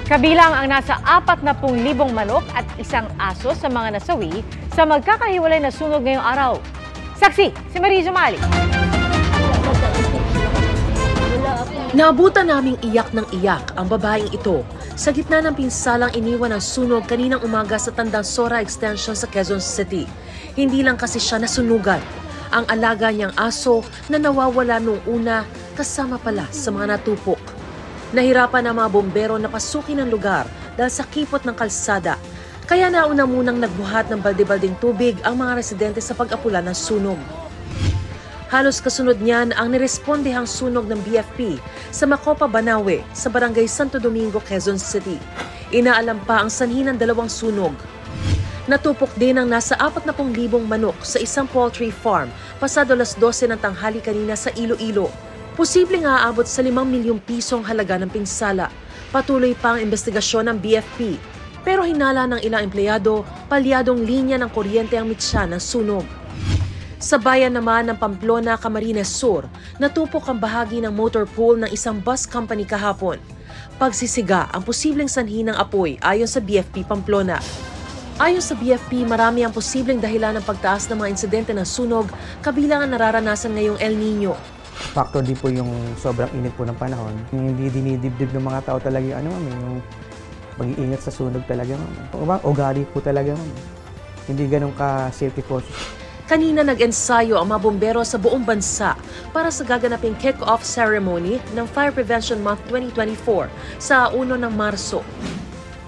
Kabilang ang nasa 40,000 manok at isang aso sa mga nasawi sa magkakahiwalay na sunog ngayong araw. Saksi, si Mariz Umali. Naabutan naming iyak ng iyak ang babaeng ito sa gitna ng pinsalang iniwan ng sunog kaninang umaga sa Tandang Sora Extension sa Quezon City. Hindi lang kasi siya nasunugan. Ang alaga niyang aso na nawawala noong una kasama pala sa mga natupok. Nahirapan ang mga bombero na pasukin ang lugar dahil sa kipot ng kalsada. Kaya nauna munang nagbuhat ng balde-balding tubig ang mga residente sa pag-apula ng sunog. Halos kasunod niyan ang nirespondehang sunog ng BFP sa Macopa, Banawe sa Barangay Santo Domingo, Quezon City. Inaalam pa ang sanhi ng dalawang sunog. Natupok din ang nasa 40,000 manok sa isang poultry farm pasado alas 12 ng tanghali kanina sa Iloilo. Posibleng aabot sa 5 milyong pisong halaga ng pinsala. Patuloy pa ang investigasyon ng BFP. Pero hinala ng ilang empleyado, palyadong linya ng kuryente ang mitsa ng sunog. Sa bayan naman ng Pamplona, Camarines Sur, natupok ang bahagi ng motor pool ng isang bus company kahapon. Pagsisiga ang posibleng sanhi ng apoy ayon sa BFP Pamplona. Ayon sa BFP, marami ang posibleng dahilan ng pagtaas ng mga insidente ng sunog kabilang ang nararanasan ngayong El Nino. Factor din po yung sobrang init po ng panahon. Hindi dinidibdib ng mga tao talaga yung pag-iingat sa sunog talaga. Ugali po talaga. Hindi ganun ka-safety cautious. Kanina nag-ensayo ang mga bombero sa buong bansa para sa gaganaping kick-off ceremony ng Fire Prevention Month 2024 sa 1 ng Marso.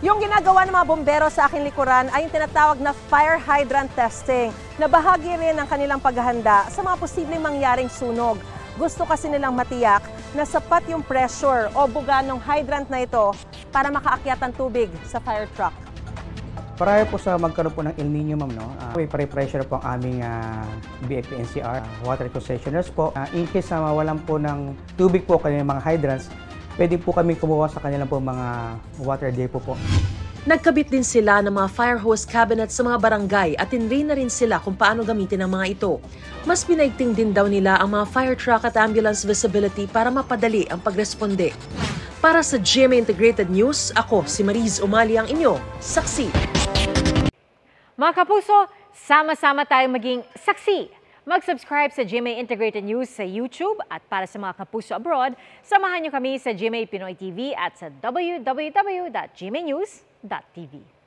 Yung ginagawa ng mga bombero sa aking likuran ay yung tinatawag na fire hydrant testing na bahagi rin ng kanilang paghahanda sa mga posibleng mangyaring sunog. Gusto kasi nilang matiyak na sapat yung pressure o buga ng hydrant na ito para makaakyat ang tubig sa fire truck. Prior po sa magkaroon po ng El Nino, ma'am, may pre-pressure po ang aming BFP NCR, water concessionaires po. In case na mawalan po ng tubig po kanilang mga hydrants, pwede po kami kumuha sa kanilang po mga water depot po. Nagkabit din sila ng mga fire hose cabinet sa mga barangay at tinrain na rin sila kung paano gamitin ang mga ito. Mas pinaigting din daw nila ang mga fire truck at ambulance visibility para mapadali ang pagresponde. Para sa GMA Integrated News, ako si Mariz Umali ang inyong saksi. Mga kapuso, sama-sama tayong maging saksi. Mag-subscribe sa GMA Integrated News sa YouTube at para sa mga kapuso abroad, samahan niyo kami sa GMA Pinoy TV at sa www.gmanews.tv.